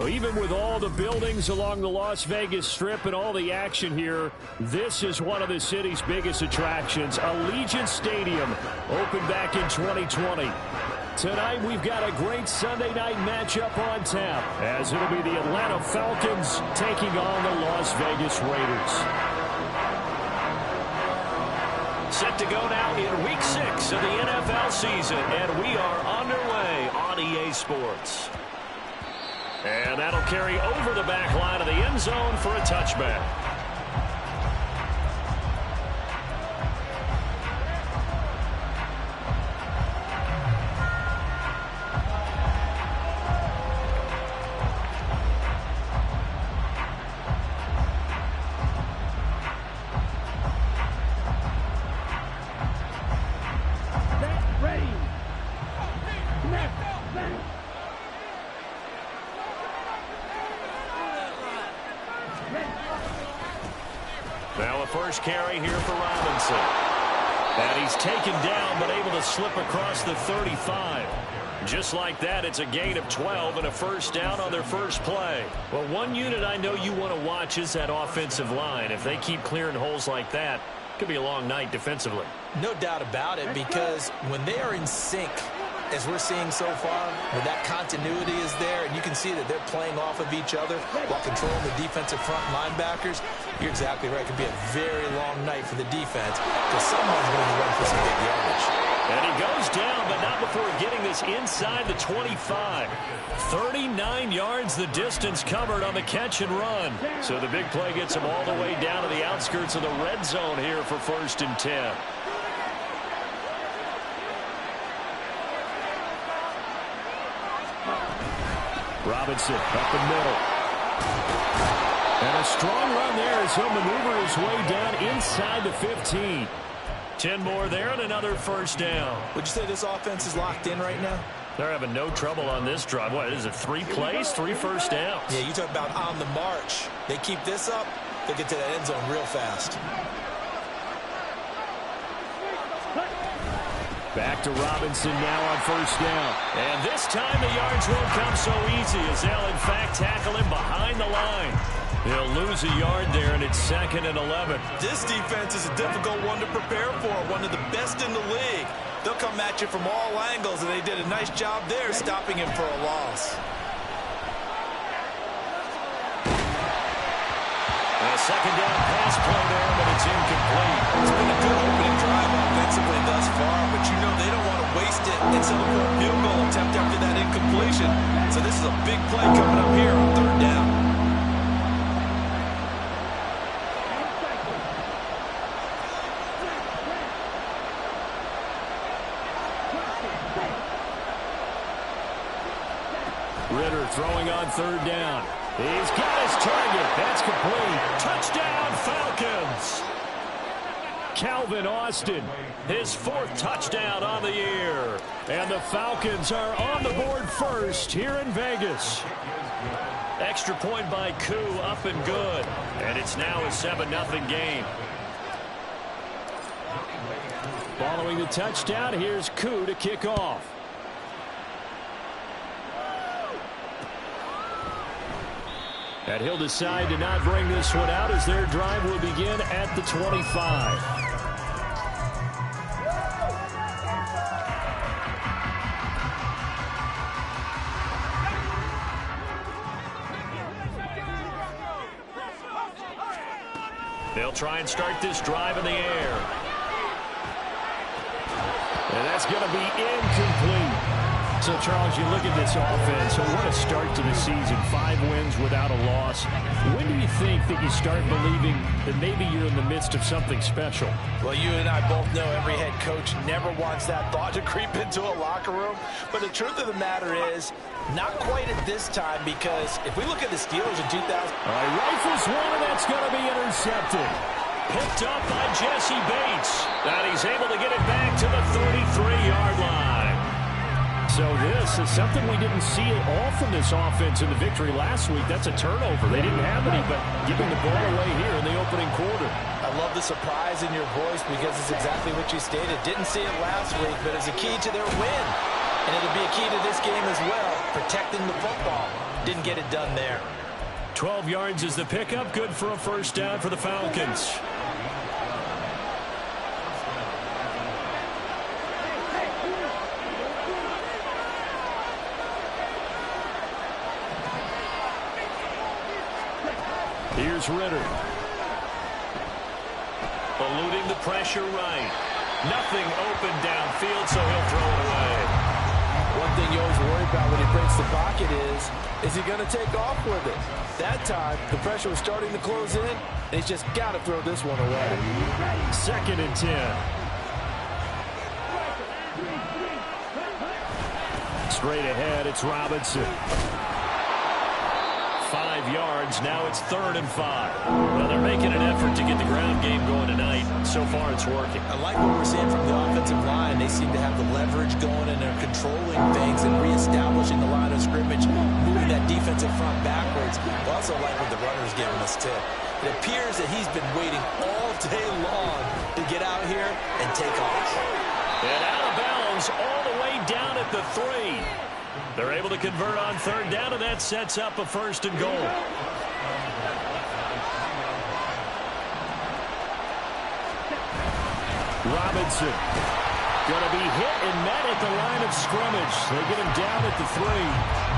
Well, even with all the buildings along the Las Vegas Strip and all the action here, this is one of the city's biggest attractions. Allegiant Stadium opened back in 2020. Tonight we've got a great Sunday night matchup on tap, as it'll be the Atlanta Falcons taking on the Las Vegas Raiders. Set to go now in Week 6 of the NFL season, and we are underway on EA Sports. And that'll carry over the back line of the end zone for a touchback. Now a first carry here for Robinson. And he's taken down but able to slip across the 35. Just like that, it's a gain of 12 and a first down on their first play. Well, one unit I know you want to watch is that offensive line. If they keep clearing holes like that, it could be a long night defensively. No doubt about it, because when they are in sync, as we're seeing so far, when that continuity is there, and you can see that they're playing off of each other while controlling the defensive front linebackers, you're exactly right. It could be a very long night for the defense, because someone's going to run for some big yardage. And he goes down, but not before getting this inside the 25. 39 yards the distance covered on the catch and run. So the big play gets him all the way down to the outskirts of the red zone here for 1st and 10. Robinson up the middle. And a strong run there as he'll maneuver his way down inside the 15. 10 more there and another first down. Would you say this offense is locked in right now? They're having no trouble on this drive. What is it, 3 plays, 3 first downs? Yeah, you talk about on the march. They keep this up, they'll get to that end zone real fast. Back to Robinson now on first down. And this time the yards won't come so easy, as they'll in fact tackle him behind the line. They'll lose a yard there, and it's 2nd and 11. This defense is a difficult one to prepare for, one of the best in the league. They'll come at you from all angles, and they did a nice job there stopping him for a loss. And a 2nd down pass play there, but it's incomplete. It's been a good opening drive offensively thus far, but you know they don't want to waste it and settle for a field goal attempt after that incompletion. So this is a big play coming up here on 3rd down. Ritter throwing on 3rd down. He's got his target. That's complete. Touchdown, Falcons! Calvin Austin, his 4th touchdown on the year. And the Falcons are on the board first here in Vegas. Extra point by Koo, up and good. And it's now a 7-0 game. Following the touchdown, here's Koo to kick off. And he'll decide to not bring this one out as their drive will begin at the 25. They'll try and start this drive in the air. And that's going to be incomplete. So, Charles, you look at this offense, so what a start to the season. 5 wins without a loss. When do you think that you start believing that maybe you're in the midst of something special? Well, you and I both know every head coach never wants that thought to creep into a locker room. But the truth of the matter is, not quite at this time, because if we look at the Steelers in 2000... All right, rifles one, and that's going to be intercepted. Picked up by Jesse Bates. And he's able to get it back to the 33-yard line. So this is something we didn't see at all from this offense in the victory last week. That's a turnover. They didn't have any, but giving the ball away here in the opening quarter. I love the surprise in your voice, because it's exactly what you stated. Didn't see it last week, but it's a key to their win. And it'll be a key to this game as well, protecting the football. Didn't get it done there. 12 yards is the pickup. Good for a first down for the Falcons. Here's Ritter. Eluding the pressure right. Nothing open downfield, so he'll throw it away. One thing you always worry about when he breaks the pocket is he going to take off with it? That time, the pressure was starting to close in, and he's just got to throw this one away. 2nd and 10. Straight ahead, it's Robinson. 5 yards. Now it's 3rd and 5. Well, they're making an effort to get the ground game going tonight. So far, it's working. I like what we're seeing from the offensive line. They seem to have the leverage going, and they're controlling things and reestablishing the line of scrimmage, moving that defensive front backwards. I also like what the runner's giving us, too. It appears that he's been waiting all day long to get out here and take off. And out of bounds all the way down at the 3. They're able to convert on 3rd down, and that sets up a 1st and goal. Robinson going to be hit and met at the line of scrimmage. They get him down at the 3.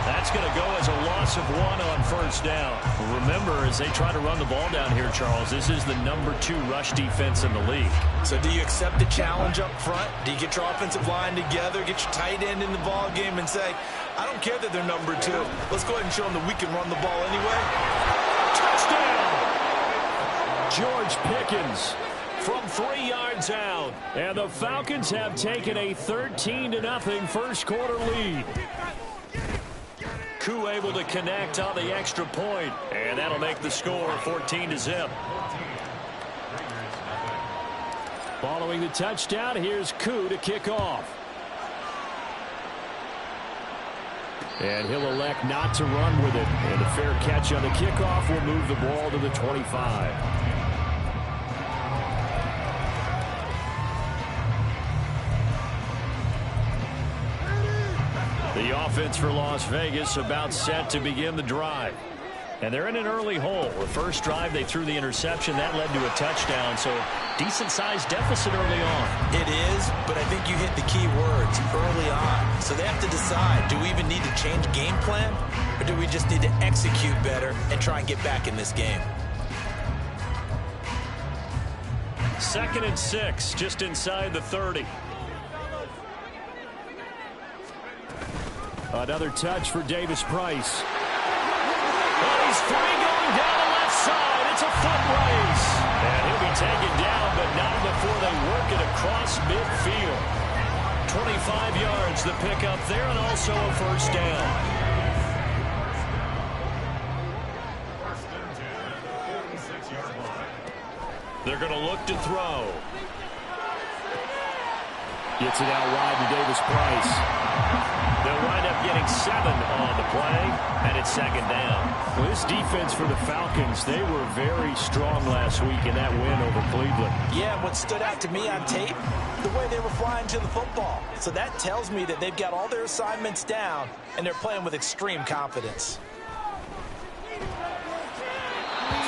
That's going to go as a loss of 1 on 1st down. Remember, as they try to run the ball down here, Charles, this is the number 2 rush defense in the league. So do you accept the challenge up front? Do you get your offensive line together, get your tight end in the ball game, and say, I don't care that they're number 2. Let's go ahead and show them that we can run the ball anyway? Touchdown! George Pickens from 3 yards out. And the Falcons have taken a 13-0 first quarter lead. Koo able to connect on the extra point, and that'll make the score 14-0. Following the touchdown, here's Koo to kick off. And he'll elect not to run with it. And a fair catch on the kickoff will move the ball to the 25. The offense for Las Vegas about set to begin the drive. And they're in an early hole. The first drive, they threw the interception. That led to a touchdown. So decent-sized deficit early on. It is, but I think you hit the key words early on. So they have to decide, do we even need to change game plan? Or do we just need to execute better and try and get back in this game? 2nd and 6, just inside the 30. Another touch for Davis Price. And he's free going down the left side. It's a foot race. And he'll be taken down, but not before they work it across midfield. 25 yards the pickup there, and also a first down. They're going to look to throw. Gets it out wide to Davis Price. They'll wind up getting 7 on the play, and it's 2nd down. Well, this defense for the Falcons, they were very strong last week in that win over Cleveland. Yeah, what stood out to me on tape, the way they were flying to the football. So that tells me that they've got all their assignments down, and they're playing with extreme confidence.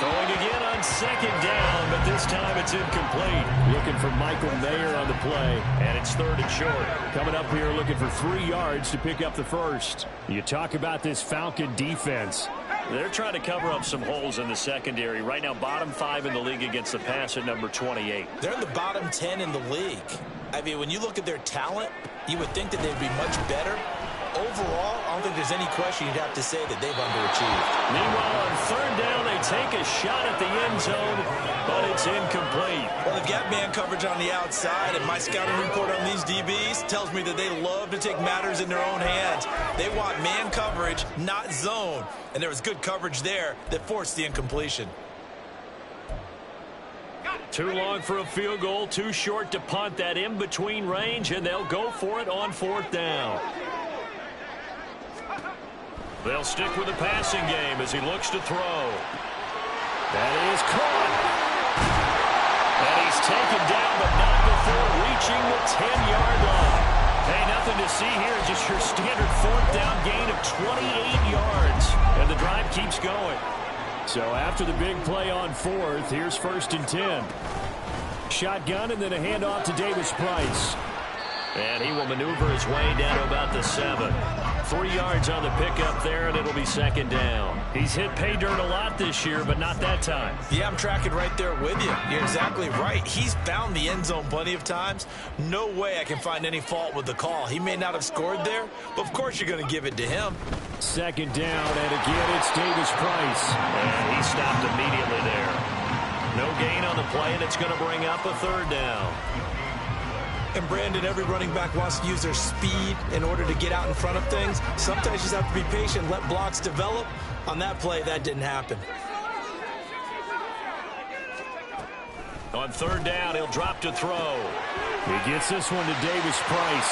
Throwing again on 2nd down, but this time it's incomplete. Looking for Michael Mayer on the play. And it's 3rd and short. Coming up here looking for 3 yards to pick up the first. You talk about this Falcon defense. They're trying to cover up some holes in the secondary. Right now, bottom 5 in the league against the pass at number 28. They're in the bottom 10 in the league. I mean, when you look at their talent, you would think that they'd be much better. Overall, I don't think there's any question you'd have to say that they've underachieved. Meanwhile, on 3rd down, they take a shot at the end zone, but it's incomplete. Well, they've got man coverage on the outside, and my scouting report on these DBs tells me that they love to take matters in their own hands. They want man coverage, not zone. And there was good coverage there that forced the incompletion. Too long for a field goal, too short to punt. That in-between range, and they'll go for it on 4th down. They'll stick with the passing game as he looks to throw. That is caught. And he's taken down, but not before reaching the 10-yard line. Hey, nothing to see here, just your standard 4th down gain of 28 yards. keeps going. So after the big play on 4th, here's 1st and 10. Shotgun and then a handoff to Davis Price. And he will maneuver his way down to about the 7. 3 yards on the pickup there, and it'll be 2nd down. He's hit pay dirt a lot this year, but not that time. Yeah, I'm tracking right there with you. You're exactly right. He's found the end zone plenty of times. No way I can find any fault with the call. He may not have scored there, but of course you're going to give it to him. 2nd down, and again it's Davis Price. And he stopped immediately there. No gain on the play, and it's going to bring up a 3rd down. And Brandon, every running back wants to use their speed in order to get out in front of things. Sometimes you just have to be patient, let blocks develop. On that play, that didn't happen. On 3rd down, he'll drop to throw. He gets this one to Davis Price.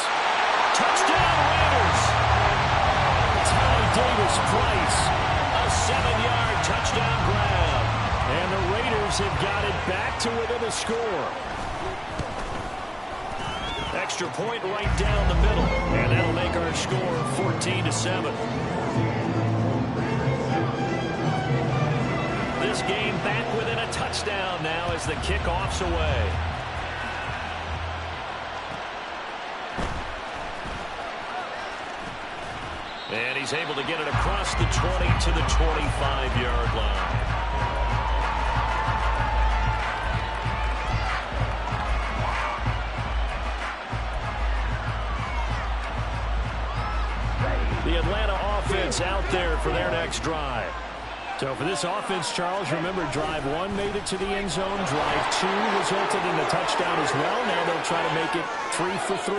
Touchdown, Raiders! Ty Davis Price. A 7-yard touchdown grab. And the Raiders have got it back to within a score. Extra point right down the middle. And that'll make our score 14-7. This game back within a touchdown now as the kickoff's away. And he's able to get it across the 20 to the 25-yard line. The Atlanta offense out there for their next drive. So for this offense, Charles, remember drive 1 made it to the end zone. Drive 2 resulted in a touchdown as well. Now they'll try to make it 3 for 3.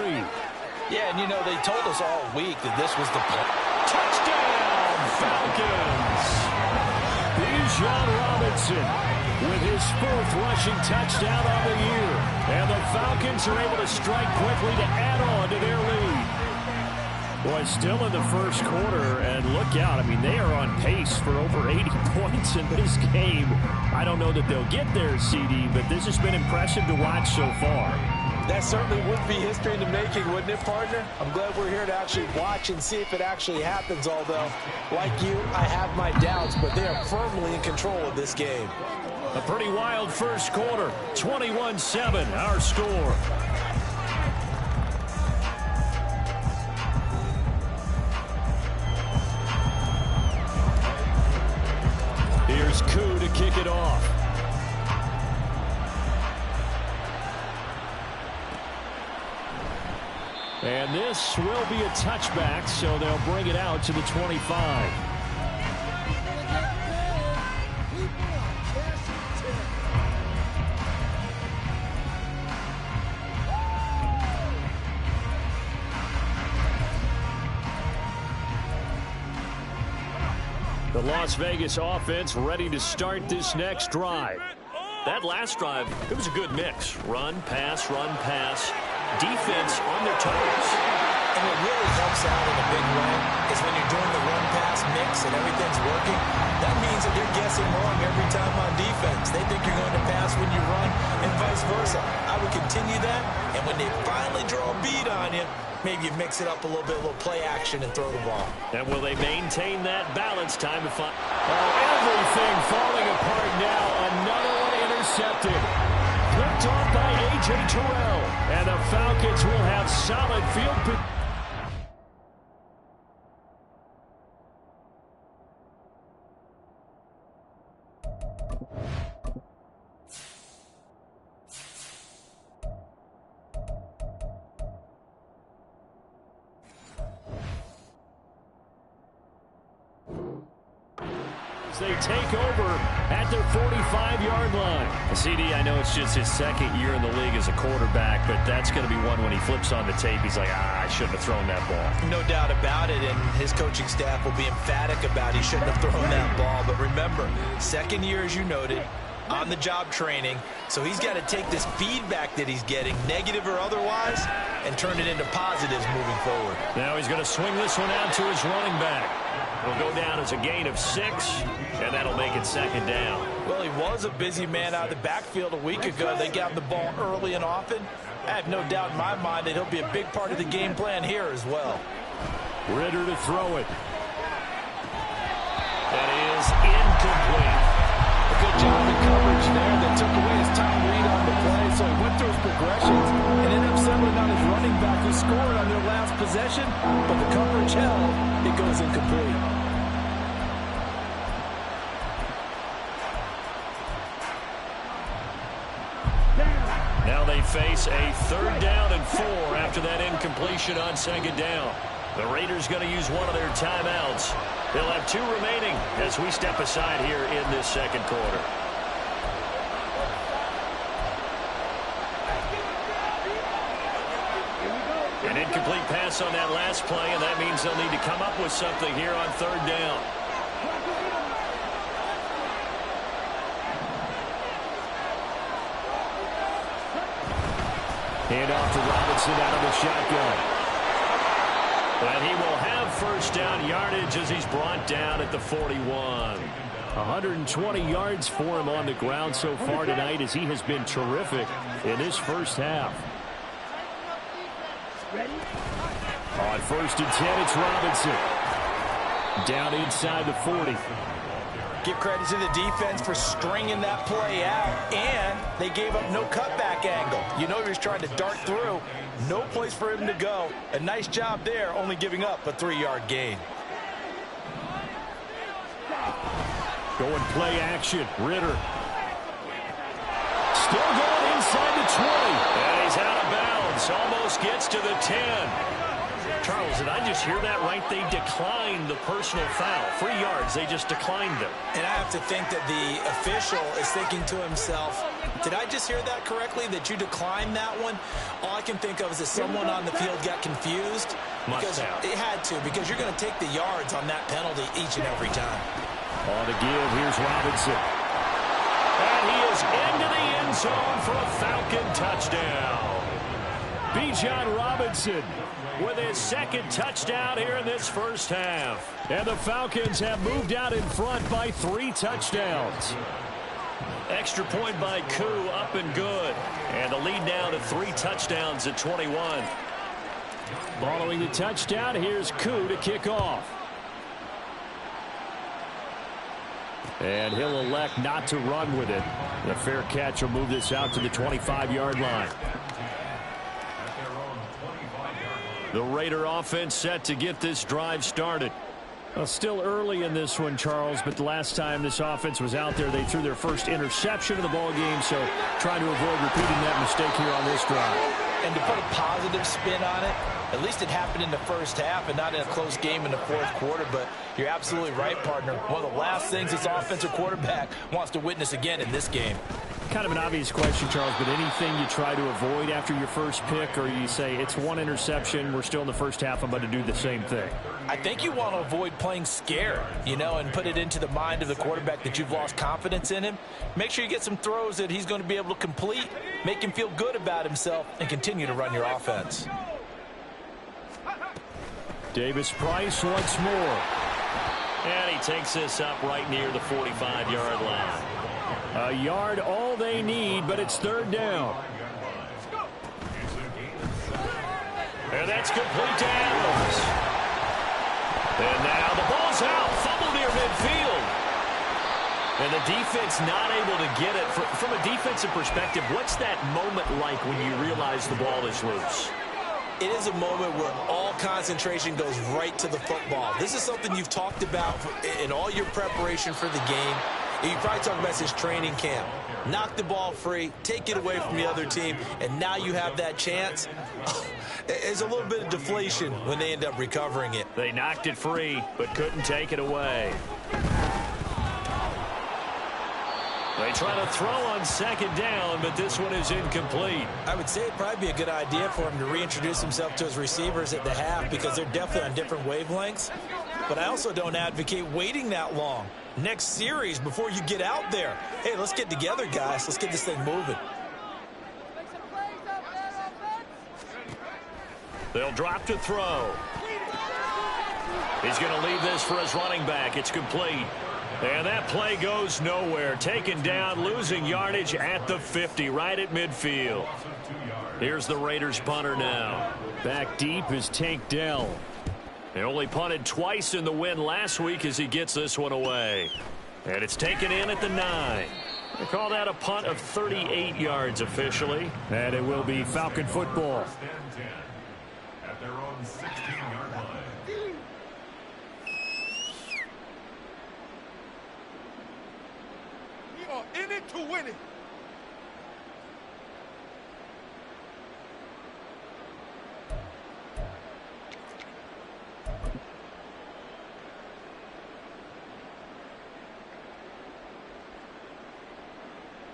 Yeah, and you know, they told us all week that this was the play. Touchdown, Falcons! Bijan Robinson with his 4th rushing touchdown on the year. And the Falcons are able to strike quickly to add on to their lead. Boy, still in the first quarter, and look out. I mean, they are on pace for over 80 points in this game. I don't know that they'll get there, CD, but this has been impressive to watch so far. That certainly would be history in the making, wouldn't it, partner? I'm glad we're here to actually watch and see if it actually happens, although, like you, I have my doubts, but they are firmly in control of this game. A pretty wild first quarter, 21-7, our score. Here's Koo to kick it off. And this will be a touchback, so they'll bring it out to the 25. The Las Vegas offense ready to start this next drive. That last drive, it was a good mix. Run, pass, defense on their toes. And what really helps out in a big way is when you're doing the run-pass mix and everything's working, that means that they're guessing wrong every time on defense. They think you're going to pass when you run and vice versa. I would continue that, and when they finally draw a bead on you, maybe you mix it up a little bit, a little play action and throw the ball. And will they maintain that balance? Time to find. Oh, everything falling apart now. Another one intercepted. Picked off by A.J. Terrell. And the Falcons will have solid field position. They take over at their 45-yard line. CD, I know it's just his 2nd year in the league as a quarterback, but that's going to be one when he flips on the tape. He's like, I shouldn't have thrown that ball. No doubt about it, and his coaching staff will be emphatic about he shouldn't have thrown that ball. But remember, 2nd year, as you noted, on-the-job training, so he's got to take this feedback that he's getting, negative or otherwise, and turn it into positives moving forward. Now he's going to swing this one out to his running back. It'll go down as a gain of 6, and that'll make it 2nd down. Well, he was a busy man out of the backfield a week ago. They got the ball early and often. I have no doubt in my mind that he'll be a big part of the game plan here as well. Ritter to throw it. That is incomplete. A good job in coverage there that took away his time read on the play, so he went through his progressions and ended up settling on his running back who scored on their last possession, but the coverage held. It goes incomplete. Now they face a 3rd down and 4 after that incompletion on 2nd down. The Raiders going to use one of their timeouts. They'll have 2 remaining as we step aside here in this 2nd quarter. An incomplete pass on that last play, and that means they'll need to come up with something here on 3rd down. Hand off to Robinson out of the shotgun. And he will have 1st down yardage as he's brought down at the 41. 120 yards for him on the ground so far tonight as he has been terrific in this first half. On 1st and 10, it's Robinson. Down inside the 40. Give credit to the defense for stringing that play out, and they gave up no cutback angle. You know he was trying to dart through. No place for him to go. A nice job there, only giving up a 3-yard gain. Going play action. Ritter. Still going inside the 20. And he's out of bounds. Almost gets to the 10. Charles, did I just hear that right? They declined the personal foul. 3 yards, they just declined them. And I have to think that the official is thinking to himself, did I just hear that correctly, that you declined that one? All I can think of is that someone on the field got confused. Must have. It had to, because you're going to take the yards on that penalty each and every time. On the give, here's Robinson. And he is into the end zone for a Falcon touchdown. Bijan Robinson with his 2nd touchdown here in this first half. And the Falcons have moved out in front by 3 touchdowns. Extra point by Koo, up and good. And the lead now to 3 touchdowns at 21. Following the touchdown, here's Koo to kick off. And he'll elect not to run with it. The fair catch will move this out to the 25-yard line. The Raider offense set to get this drive started. Well, still early in this one, Charles, but the last time this offense was out there, they threw their first interception of the ball game, so trying to avoid repeating that mistake here on this drive. And to put a positive spin on it, at least it happened in the first half and not in a close game in the 4th quarter, but you're absolutely right, partner. One of the last things this offensive quarterback wants to witness again in this game. Kind of an obvious question, Charles, but anything you try to avoid after your first pick, or you say it's 1 interception, we're still in the first half, I'm going to do the same thing? I think you want to avoid playing scared, you know, and put it into the mind of the quarterback that you've lost confidence in him. Make sure you get some throws that he's going to be able to complete, make him feel good about himself, and continue to run your offense. Davis Price once more. And he takes this up right near the 45-yard line. A yard all they need, but it's 3rd down. And that's complete to Adams. And now the ball's out. Fumble near midfield. And the defense not able to get it. From a defensive perspective, what's that moment like when you realize the ball is loose? It is a moment where all concentration goes right to the football. This is something you've talked about in all your preparation for the game. You probably talk about this training camp. Knock the ball free, take it away from the other team, and now you have that chance. There's a little bit of deflation when they end up recovering it. They knocked it free, but couldn't take it away. They try to throw on 2nd down, but this one is incomplete. I would say it'd probably be a good idea for him to reintroduce himself to his receivers at the half because they're definitely on different wavelengths. But I also don't advocate waiting that long. Next series before you get out there. Hey, let's get together, guys. Let's get this thing moving. They'll drop to throw. He's going to leave this for his running back. It's complete. And that play goes nowhere. Taken down, losing yardage at the 50, right at midfield. Here's the Raiders punter now. Back deep is Tank Dell. He only punted twice in the win last week as he gets this one away. And it's taken in at the 9. They call that a punt of 38 yards officially. And it will be Falcon football. At their own 16-yard line. We are in it to win it.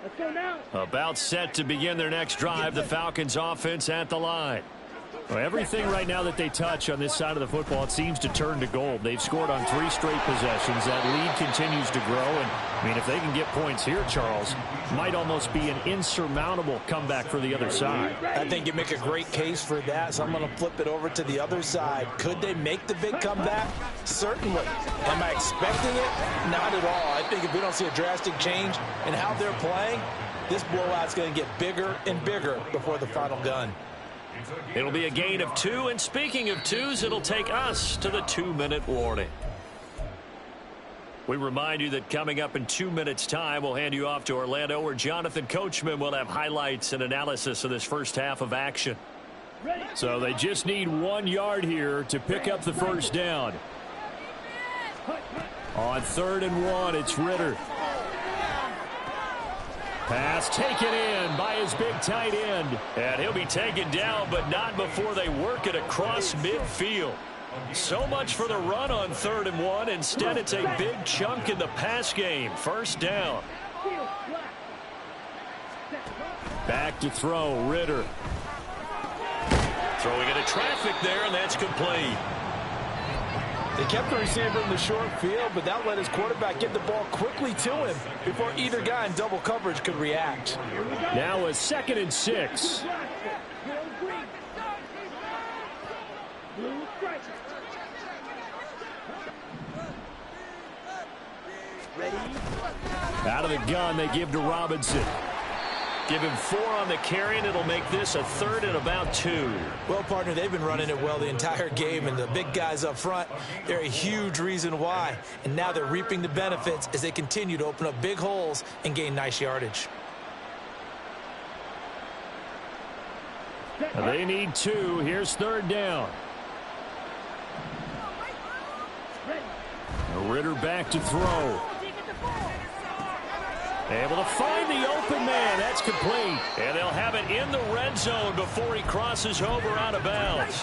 Let's go now. About set to begin their next drive, the Falcons offense at the line. Well, everything right now that they touch on this side of the football, it seems to turn to gold. They've scored on 3 straight possessions. That lead continues to grow. And, I mean, if they can get points here, Charles, might almost be an insurmountable comeback for the other side. I think you make a great case for that, so I'm going to flip it over to the other side. Could they make the big comeback? Certainly. Am I expecting it? Not at all. I think if we don't see a drastic change in how they're playing, this blowout's going to get bigger and bigger before the final gun. It'll be a gain of 2, and speaking of 2s, it'll take us to the 2-minute warning. We remind you that coming up in 2 minutes' time, we'll hand you off to Orlando, where Jonathan Coachman will have highlights and analysis of this first half of action. So they just need 1 yard here to pick up the first down. On 3rd and 1, it's Ritter. Pass taken in by his big tight end. And he'll be taken down, but not before they work it across midfield. So much for the run on 3rd and 1. Instead, it's a big chunk in the pass game. First down. Back to throw, Ritter. Throwing into traffic there, and that's complete. They kept the receiver in the short field, but that let his quarterback get the ball quickly to him before either guy in double coverage could react. Now a 2nd and 6. Out of the gun, they give to Robinson. Give him 4 on the carry, and it'll make this a 3rd and about 2. Well, partner, they've been running it well the entire game, and the big guys up front, they're a huge reason why. And now they're reaping the benefits as they continue to open up big holes and gain nice yardage. They need 2. Here's 3rd down. Ritter back to throw. Able to find the open man. That's complete. And they'll have it in the red zone before he crosses over out of bounds.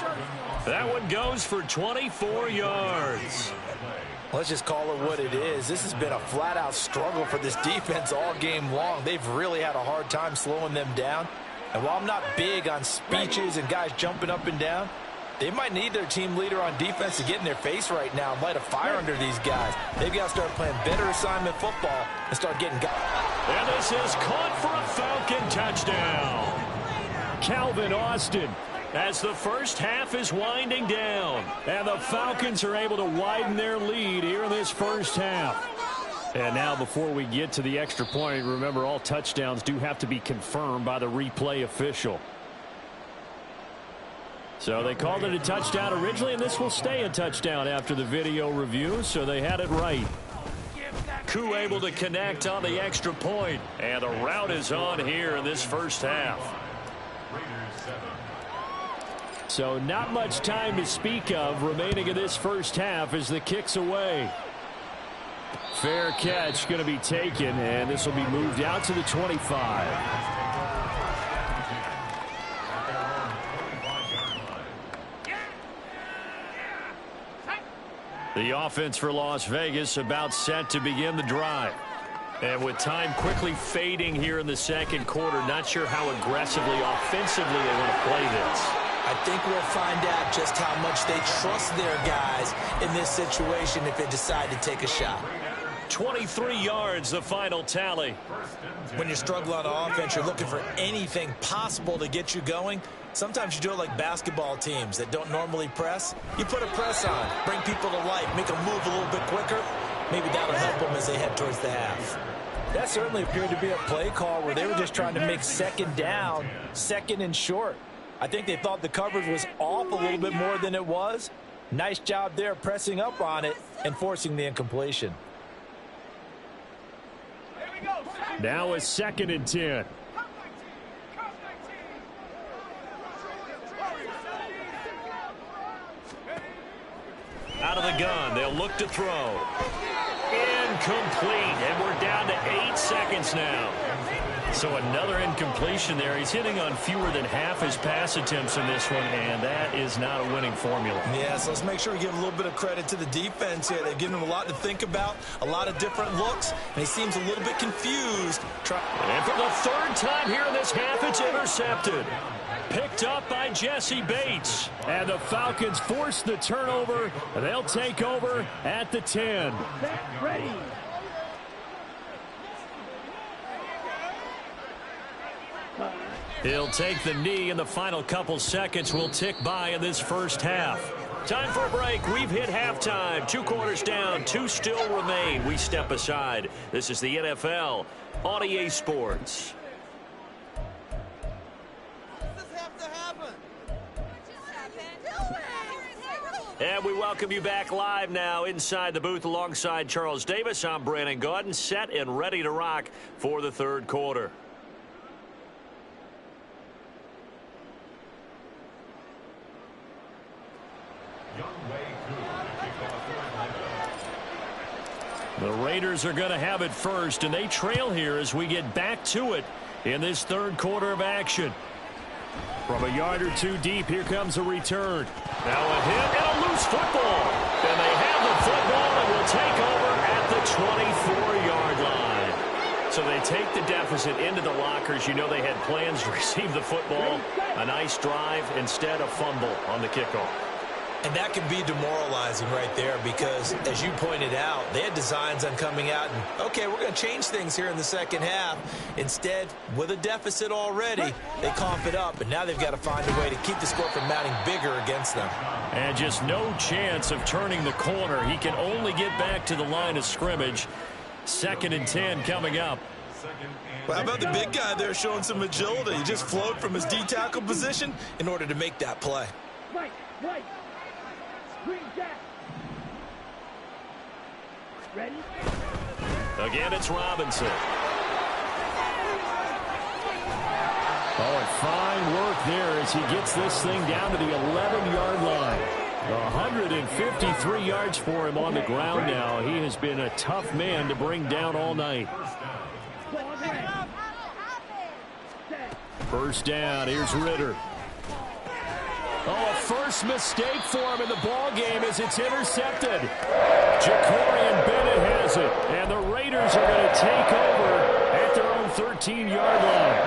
That one goes for 24 yards. Let's just call it what it is. This has been a flat-out struggle for this defense all game long. They've really had a hard time slowing them down. And while I'm not big on speeches and guys jumping up and down, they might need their team leader on defense to get in their face right now and light a fire under these guys. They've got to start playing better assignment football and start getting guys. And this is caught for a Falcon touchdown. Calvin Austin. As the first half is winding down. And the Falcons are able to widen their lead here in this first half. And now before we get to the extra point, remember all touchdowns do have to be confirmed by the replay official. So they called it a touchdown originally, and this will stay a touchdown after the video review, so they had it right. Koo able to connect on the extra point, and the route is on here in this first half. So not much time to speak of remaining in this first half as the kick's away. Fair catch going to be taken, and this will be moved out to the 25. The offense for Las Vegas about set to begin the drive. And with time quickly fading here in the second quarter, not sure how aggressively, offensively they want to play this. I think we'll find out just how much they trust their guys in this situation if they decide to take a shot. 23 yards, the final tally. When you struggle on offense, you're looking for anything possible to get you going. Sometimes you do it like basketball teams that don't normally press. You put a press on, bring people to life, make them move a little bit quicker. Maybe that'll help them as they head towards the half. That certainly appeared to be a play call where they were just trying to make second down, second and short. I think they thought the coverage was off a little bit more than it was, Nice job there pressing up on it and forcing the incompletion. Now a 2nd and 10. Out of the gun, they'll look to throw. Incomplete, and we're down to 8 seconds now. So another incompletion there. He's hitting on fewer than half his pass attempts in this one, and that is not a winning formula. Yeah, so let's make sure we give a little bit of credit to the defense here. They've given him a lot to think about, a lot of different looks, and he seems a little bit confused. And for the 3rd time here in this half, it's intercepted. Picked up by Jesse Bates. And the Falcons force the turnover. They'll take over at the 10. Ready. He'll take the knee, and the final couple seconds will tick by in this first half. Time for a break. We've hit halftime. 2 quarters down, 2 still remain. We step aside. This is the NFL on EA Sports. And we welcome you back live now inside the booth alongside Charles Davis. I'm Brandon Gaudin, set and ready to rock for the 3rd quarter. The Raiders are going to have it first, and they trail here as we get back to it in this 3rd quarter of action. From a yard or 2 deep, here comes a return. Now a hit and a loose football. And they have the football and will take over at the 24-yard line. So they take the deficit into the lockers. You know they had plans to receive the football. A nice drive, instead a fumble on the kickoff. And that can be demoralizing right there because, as you pointed out, they had designs on coming out and, okay, we're going to change things here in the 2nd half. Instead, with a deficit already, they cough it up, and now they've got to find a way to keep the score from mounting bigger against them. And just no chance of turning the corner. He can only get back to the line of scrimmage. 2nd and 10 coming up. Well, how about the big guy there showing some agility? He just flowed from his D-tackle position in order to make that play. Right. Ready? Again, it's Robinson. Oh, and fine work there as he gets this thing down to the 11-yard line. 153 yards for him on the ground now. He has been a tough man to bring down all night. First down, here's Ritter. Oh, a first mistake for him in the ball game as it's intercepted. Jacorian Bennett has it, and the Raiders are going to take over at their own 13-yard line.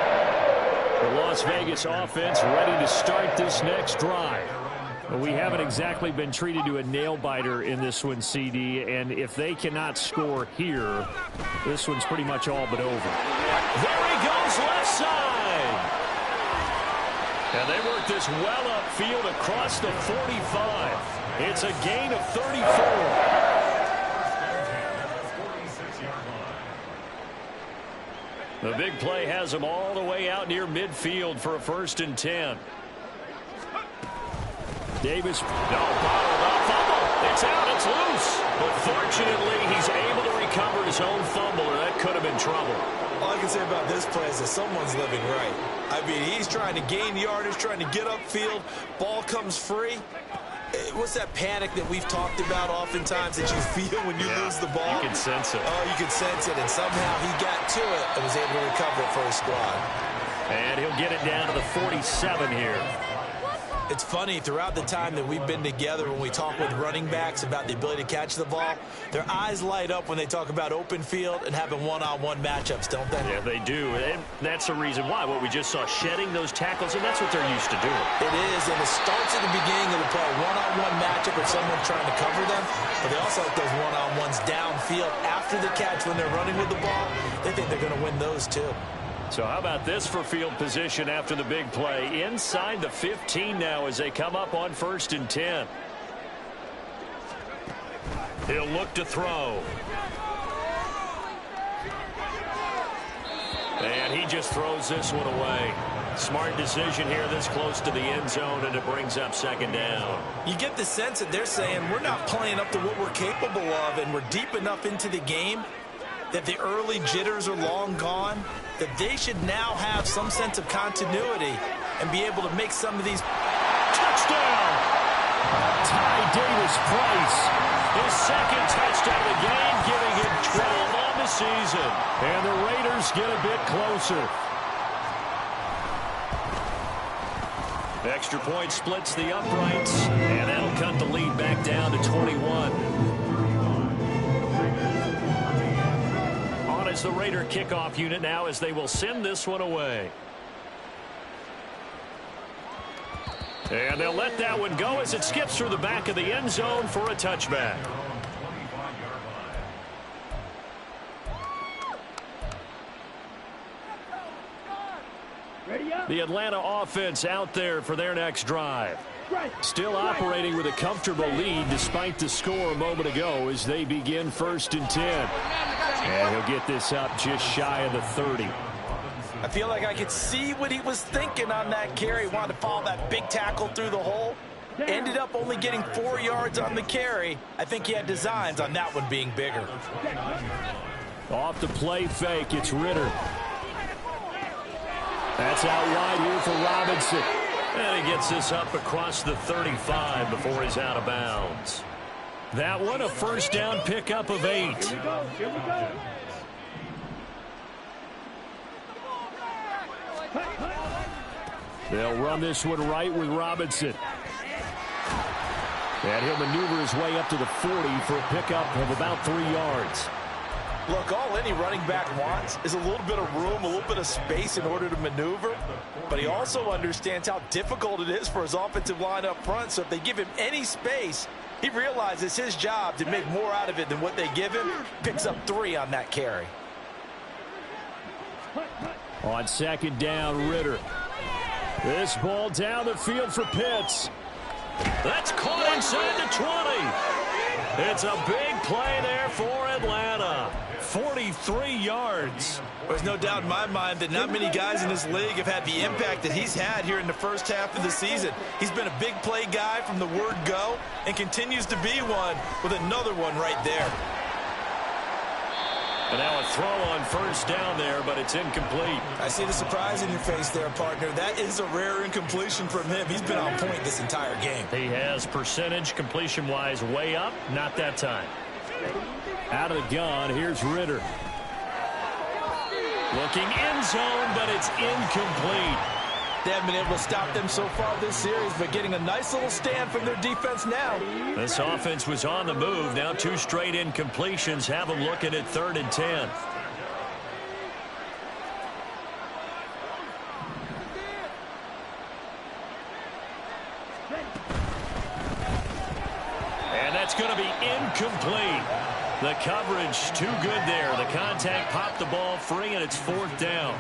The Las Vegas offense ready to start this next drive. We haven't exactly been treated to a nail-biter in this one, CD, and if they cannot score here, this one's pretty much all but over. There he goes, left side. And they work this well upfield across the 45. It's a gain of 34. The big play has them all the way out near midfield for a 1st and 10. Davis. Bottled up fumble. It's out. It's loose. But fortunately, he's able to recover his own fumble, or that could have been trouble. All I can say about this play is that someone's living right. I mean, he's trying to gain yardage, trying to get upfield. Ball comes free. What's that panic that we've talked about oftentimes that you feel when you lose the ball? You can sense it. Oh, you can sense it. And somehow he got to it and was able to recover it for his squad. And he'll get it down to the 47 here. It's funny, throughout the time that we've been together, when we talk with running backs about the ability to catch the ball, their eyes light up when they talk about open field and having one-on-one matchups, don't they? Yeah, they do. And that's the reason why. What we just saw, shedding those tackles, and that's what they're used to doing. It is, and it starts at the beginning of the play, one-on-one matchup if someone's trying to cover them, but they also like those one-on-ones downfield after the catch when they're running with the ball. They think they're going to win those, too. So how about this for field position after the big play? Inside the 15 now as they come up on 1st and 10. He'll look to throw. And he just throws this one away. Smart decision here this close to the end zone, and it brings up second down. You get the sense that they're saying we're not playing up to what we're capable of, and we're deep enough into the game that the early jitters are long gone, that they should now have some sense of continuity and be able to make some of these. Touchdown! Ty Davis-Price. His second touchdown of the game, giving him 12 on the season. And the Raiders get a bit closer. Extra point splits the uprights, and that'll cut the lead back down to 21. On as the Raider kickoff unit now as they will send this one away. And they'll let that one go as it skips through the back of the end zone for a touchback. The Atlanta offense out there for their next drive. Still operating with a comfortable lead despite the score a moment ago as they begin 1st and 10. And he'll get this up just shy of the 30. I feel like I could see what he was thinking on that carry. Wanted to follow that big tackle through the hole. Ended up only getting 4 yards on the carry. I think he had designs on that one being bigger. Off the play fake, it's Ritter. That's out wide here for Robinson. And he gets this up across the 35 before he's out of bounds. That one a first down pickup of 8. They'll run this one right with Robinson. And he'll maneuver his way up to the 40 for a pickup of about 3 yards. Look, all any running back wants is a little bit of room, a little bit of space in order to maneuver. But he also understands how difficult it is for his offensive line up front. So if they give him any space, he realizes his job to make more out of it than what they give him. Picks up 3 on that carry. On second down, Ritter. This ball down the field for Pitts. That's caught inside the 20. It's a big play there for Atlanta. 43 yards. There's no doubt in my mind that not many guys in this league have had the impact that he's had here in the first half of the season. He's been a big play guy from the word go and continues to be one with another one right there. And now a throw on first down there, but it's incomplete. I see the surprise in your face there, partner. That is a rare incompletion from him. He's been on point this entire game. He has percentage completion-wise way up. Not that time. Out of the gun, here's Ritter. Looking end zone, but it's incomplete. They haven't been able to stop them so far this series, but getting a nice little stand from their defense now. This offense was on the move. Now 2 straight incompletions have them looking at 3rd and 10. And that's going to be incomplete. The coverage too good there. The contact popped the ball free, and it's 4th down.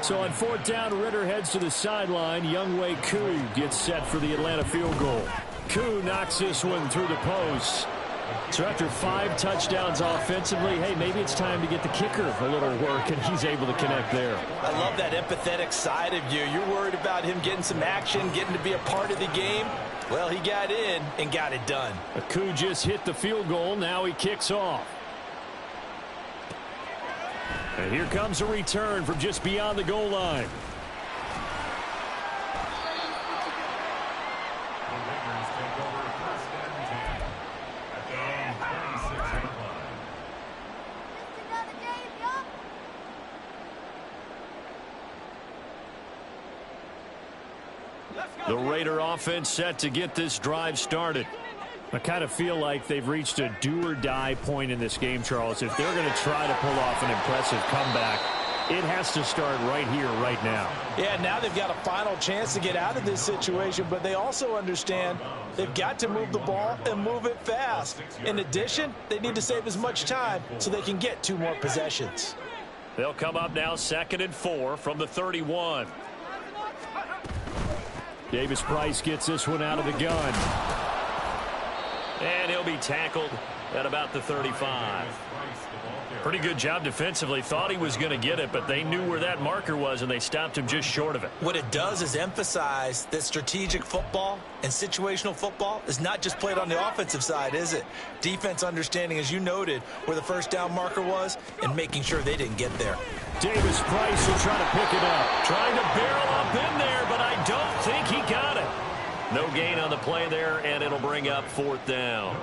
So on 4th down, Ritter heads to the sideline. Younghoe Koo gets set for the Atlanta field goal. Koo knocks this one through the post. So after 5 touchdowns offensively, hey, maybe it's time to get the kicker a little work, and he's able to connect there. I love that empathetic side of you. You're worried about him getting some action, getting to be a part of the game. Well, he got in and got it done. Koo just hit the field goal. Now he kicks off. And here comes a return from just beyond the goal line. The Raider offense set to get this drive started. I kind of feel like they've reached a do-or-die point in this game, Charles. If they're going to try to pull off an impressive comeback, it has to start right here, right now. Yeah, now they've got a final chance to get out of this situation, but they also understand they've got to move the ball and move it fast. In addition, they need to save as much time so they can get 2 more possessions. They'll come up now 2nd and 4 from the 31. Davis-Price gets this one out of the gun. And he'll be tackled at about the 35. Pretty good job defensively. Thought he was going to get it, but they knew where that marker was, and they stopped him just short of it. What it does is emphasize that strategic football and situational football is not just played on the offensive side, is it? Defense understanding, as you noted, where the first down marker was and making sure they didn't get there. Davis Price will try to pick it up. Trying to barrel up in there, but I don't think he got it. No gain on the play there, and it'll bring up 4th down.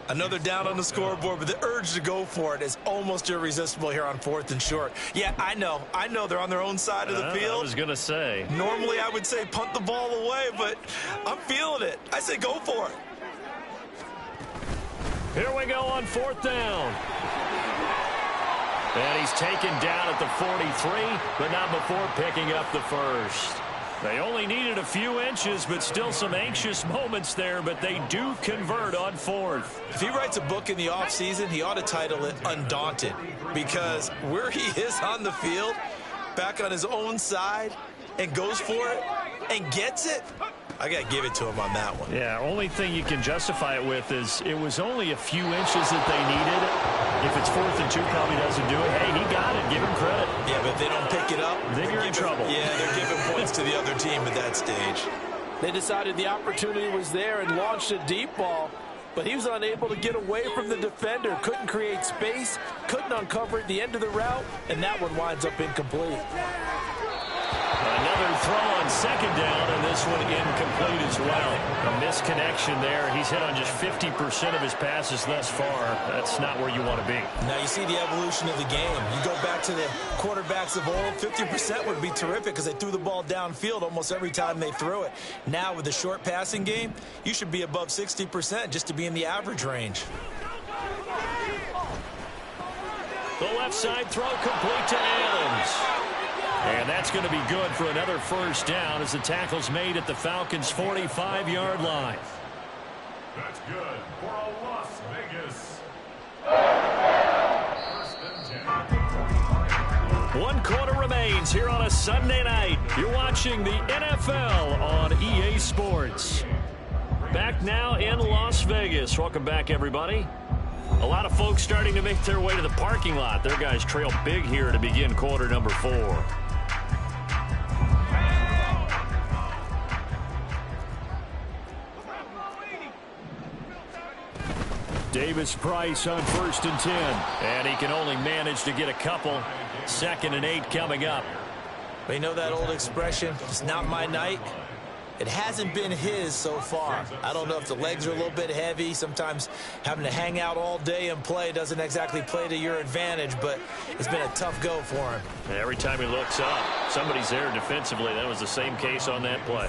Another down on the scoreboard, but the urge to go for it is almost irresistible here on 4th and short. Yeah, I know they're on their own side of the field. I was going to say. Normally I would say punt the ball away, but I'm feeling it. I say go for it. Here we go on 4th down. And he's taken down at the 43, but not before picking up the first. They only needed a few inches, but still some anxious moments there, but they do convert on 4th. If he writes a book in the offseason, he ought to title it Undaunted, because where he is on the field, back on his own side, and goes for it and gets it, I got to give it to him on that one. Yeah, only thing you can justify it with is it was only a few inches that they needed. If it's 4th and 2, probably doesn't do it. Hey, he got it. Give him credit. Yeah, but if they don't pick it up, then you're in trouble. Yeah, they're giving points to the other team at that stage. They decided the opportunity was there and launched a deep ball, but he was unable to get away from the defender. Couldn't create space, couldn't uncover at the end of the route, and that one winds up incomplete. Another throw on 2nd down, and this one incomplete as well. A misconnection there. He's hit on just 50% of his passes thus far. That's not where you want to be. Now you see the evolution of the game. You go back to the quarterbacks of old, 50% would be terrific because they threw the ball downfield almost every time they threw it. Now with the short passing game, you should be above 60% just to be in the average range. The left side throw complete to Adams. And that's going to be good for another first down as the tackle's made at the Falcons' 45-yard line. That's good for a Las Vegas. 1st and 10. 1 quarter remains here on a Sunday night. You're watching the NFL on EA Sports. Back now in Las Vegas. Welcome back, everybody. A lot of folks starting to make their way to the parking lot. Their guys trail big here to begin quarter number 4. Davis Price on 1st and 10. And he can only manage to get a couple. 2nd and 8 coming up. But you know that old expression, it's not my night? It hasn't been his so far. I don't know if the legs are a little bit heavy. Sometimes having to hang out all day and play doesn't exactly play to your advantage, but it's been a tough go for him. Every time he looks up, somebody's there defensively. That was the same case on that play.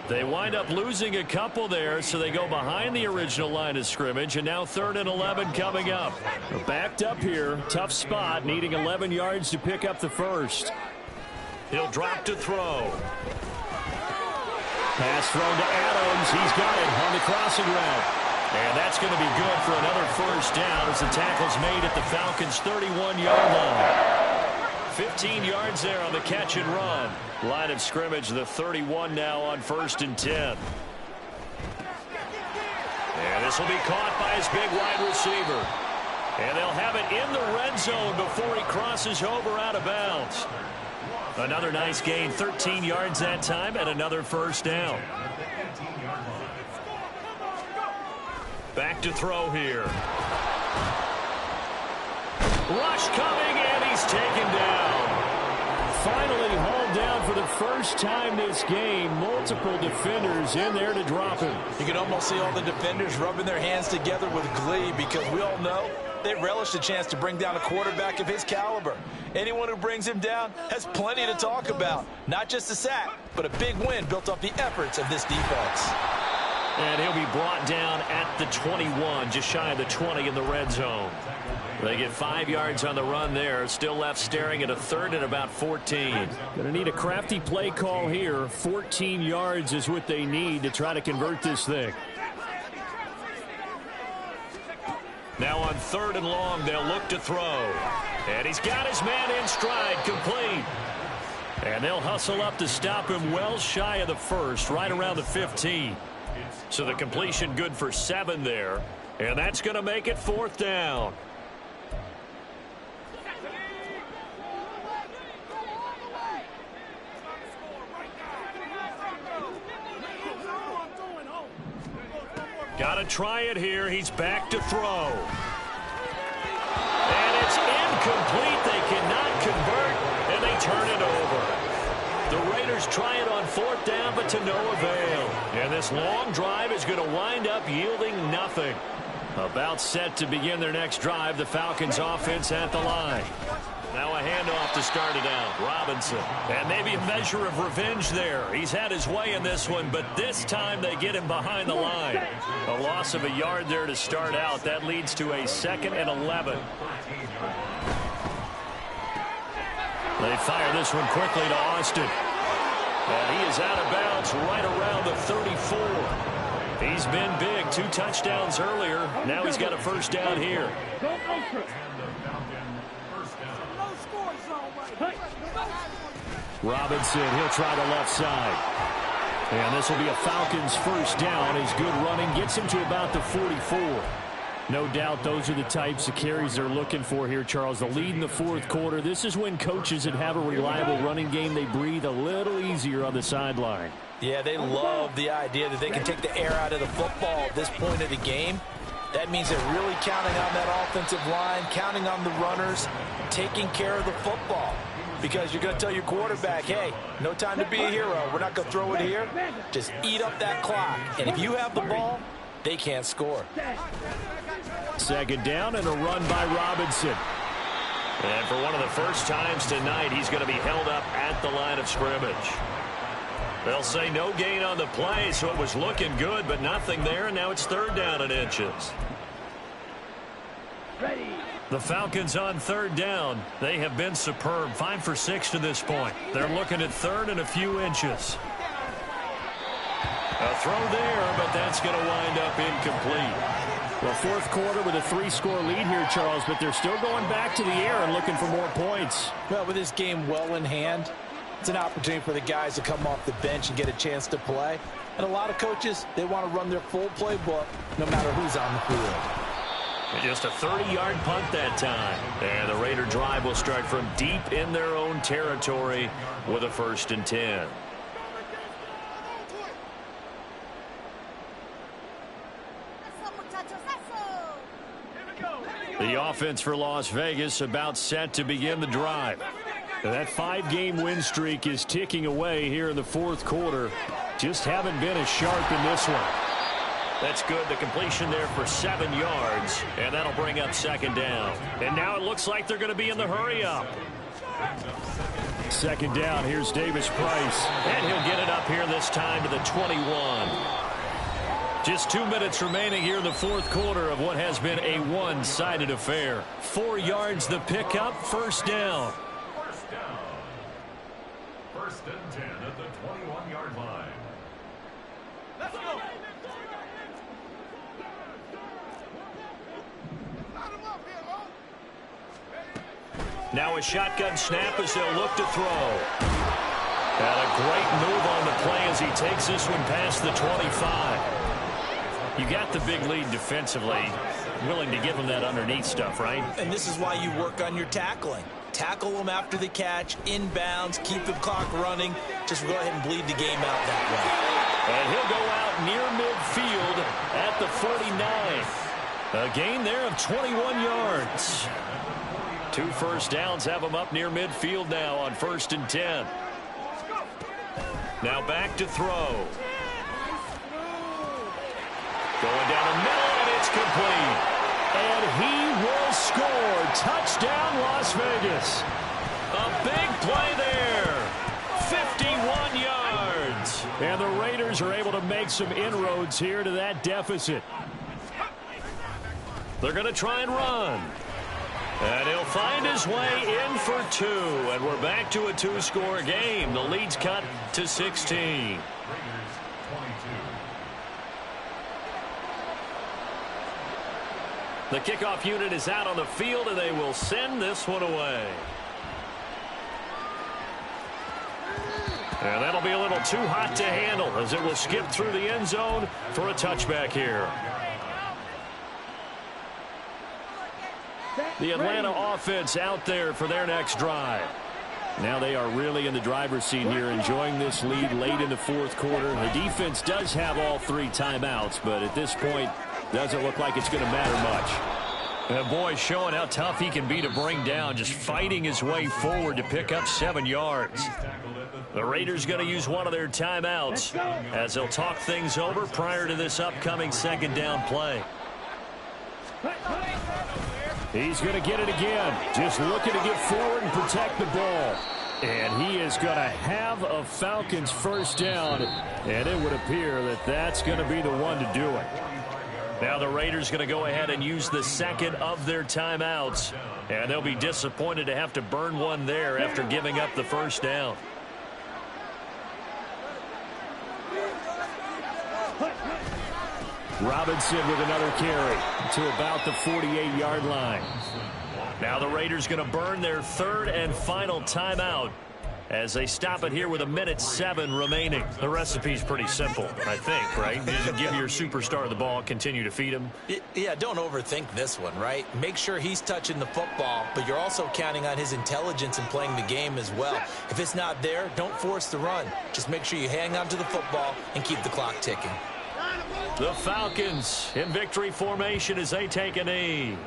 They wind up losing a couple there, so they go behind the original line of scrimmage, and now 3rd and 11 coming up. They're backed up here. Tough spot, needing 11 yards to pick up the first. He'll drop to throw. Pass thrown to Adams. He's got it on the crossing route. And that's going to be good for another first down as the tackle's made at the Falcons' 31-yard line. 15 yards there on the catch and run. Line of scrimmage, the 31 now on 1st and 10. And this will be caught by his big wide receiver. And they'll have it in the red zone before he crosses over out of bounds. Another nice gain, 13 yards that time, and another first down. Back to throw here. Rush coming, and he's taken down. Finally hauled down for the first time this game. Multiple defenders in there to drop him. You can almost see all the defenders rubbing their hands together with glee because we all know they relish the chance to bring down a quarterback of his caliber. Anyone who brings him down has plenty to talk about. Not just a sack, but a big win built off the efforts of this defense. And he'll be brought down at the 21, just shy of the 20 in the red zone. They get 5 yards on the run there. Still left staring at a 3rd and about 14. Going to need a crafty play call here. 14 yards is what they need to try to convert this thing. Now on 3rd and long, they'll look to throw. And he's got his man in stride, complete. And they'll hustle up to stop him well shy of the first, right around the 15. So the completion good for 7 there. And that's going to make it 4th down. Got to try it here. He's back to throw. And it's incomplete. They cannot convert, and they turn it over. The Raiders try it on 4th down, but to no avail. And this long drive is going to wind up yielding nothing. About set to begin their next drive, the Falcons offense at the line. Now a handoff to start it out. Robinson. And maybe a measure of revenge there. He's had his way in this one, but this time they get him behind the line. A loss of a yard there to start out. That leads to a 2nd and 11. They fire this one quickly to Austin. And he is out of bounds right around the 34. He's been big. 2 touchdowns earlier. Now he's got a 1st down here. Robinson, he'll try the left side. And this will be a Falcons 1st down. His good running gets him to about the 44. No doubt those are the types of carries they're looking for here, Charles. The lead in the 4th quarter. This is when coaches that have a reliable running game, they breathe a little easier on the sideline. Yeah, they love the idea that they can take the air out of the football at this point of the game. That means they're really counting on that offensive line, counting on the runners, taking care of the football. Because you're going to tell your quarterback, hey, no time to be a hero. We're not going to throw it here. Just eat up that clock. And if you have the ball, they can't score. 2nd down and a run by Robinson. And for one of the first times tonight, he's going to be held up at the line of scrimmage. They'll say no gain on the play, so it was looking good, but nothing there, and now it's 3rd down and inches. Ready. The Falcons on 3rd down. They have been superb. 5 for 6 to this point. They're looking at 3rd and a few inches. A throw there, but that's going to wind up incomplete. Well, 4th quarter with a 3-score lead here, Charles, but they're still going back to the air and looking for more points. Well, with this game well in hand, it's an opportunity for the guys to come off the bench and get a chance to play. And a lot of coaches, they want to run their full playbook no matter who's on the field. Just a 30-yard punt that time. And the Raider drive will start from deep in their own territory with a 1st and 10. The offense for Las Vegas about set to begin the drive. That 5-game win streak is ticking away here in the 4th quarter. Just haven't been as sharp in this one. That's good. The completion there for 7 yards. And that'll bring up 2nd down. And now it looks like they're going to be in the hurry-up. 2nd down. Here's Davis Price. And he'll get it up here this time to the 21. Just 2 minutes remaining here in the 4th quarter of what has been a one-sided affair. 4 yards the pickup. 1st down. 1st and 10 at the 21-yard line. Let's go. Now a shotgun snap as they'll look to throw. And a great move on the play as he takes this one past the 25. You got the big lead defensively. Willing to give him that underneath stuff, right? And this is why you work on your tackling. Tackle them after the catch, inbounds, keep the clock running. Just go ahead and bleed the game out that way. And he'll go out near midfield at the 49. A gain there of 21 yards. 2 first downs have him up near midfield now on 1st and 10. Now back to throw. Going down the middle, and it's complete. And he will score. Touchdown, Las Vegas. A big play there. 51 yards. And the Raiders are able to make some inroads here to that deficit. They're going to try and run. And he'll find his way in for 2. And we're back to a 2-score game. The lead's cut to 16. The kickoff unit is out on the field, and they will send this one away. And that'll be a little too hot to handle as it will skip through the end zone for a touchback here. The Atlanta offense out there for their next drive. Now they are really in the driver's seat here, enjoying this lead late in the fourth quarter. The defense does have all 3 timeouts, but at this point, doesn't look like it's going to matter much. And boy, showing how tough he can be to bring down, just fighting his way forward to pick up 7 yards. The Raiders going to use one of their timeouts as they'll talk things over prior to this upcoming second down play. He's going to get it again. Just looking to get forward and protect the ball. And he is going to have a Falcons first down. And it would appear that that's going to be the one to do it. Now the Raiders going to go ahead and use the second of their timeouts. And they'll be disappointed to have to burn one there after giving up the first down. Robinson with another carry to about the 48-yard line. Now the Raiders going to burn their third and final timeout as they stop it here with 1:07 remaining. The recipe's pretty simple, I think, right? You just give your superstar the ball, continue to feed him. Yeah, don't overthink this one, right? Make sure he's touching the football, but you're also counting on his intelligence in playing the game as well. If it's not there, don't force the run. Just make sure you hang on to the football and keep the clock ticking. The Falcons in victory formation as they take a knee.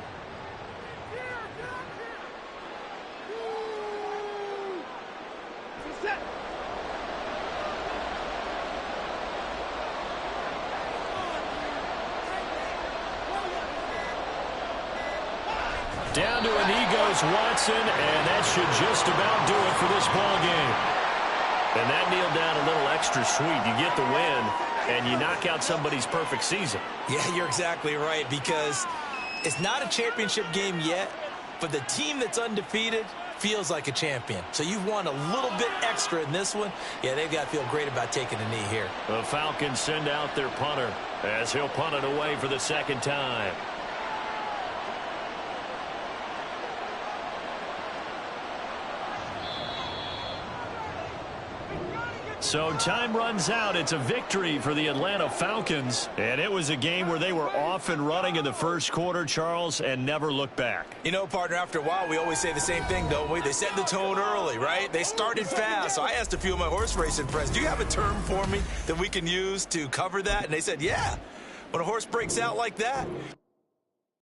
Down to a knee goes Watson, and that should just about do it for this ball game. And that kneeled down a little extra sweet. You get the win, and you knock out somebody's perfect season. Yeah, you're exactly right, because it's not a championship game yet, but the team that's undefeated feels like a champion. So you've won a little bit extra in this one. Yeah, they've got to feel great about taking a knee here. The Falcons send out their punter as he'll punt it away for the second time. So time runs out. It's a victory for the Atlanta Falcons. And it was a game where they were off and running in the first quarter, Charles, and never looked back. You know, partner, after a while, we always say the same thing, don't we? They set the tone early, right? They started fast. So I asked a few of my horse racing friends, do you have a term for me that we can use to cover that? And they said, yeah. When a horse breaks out like that,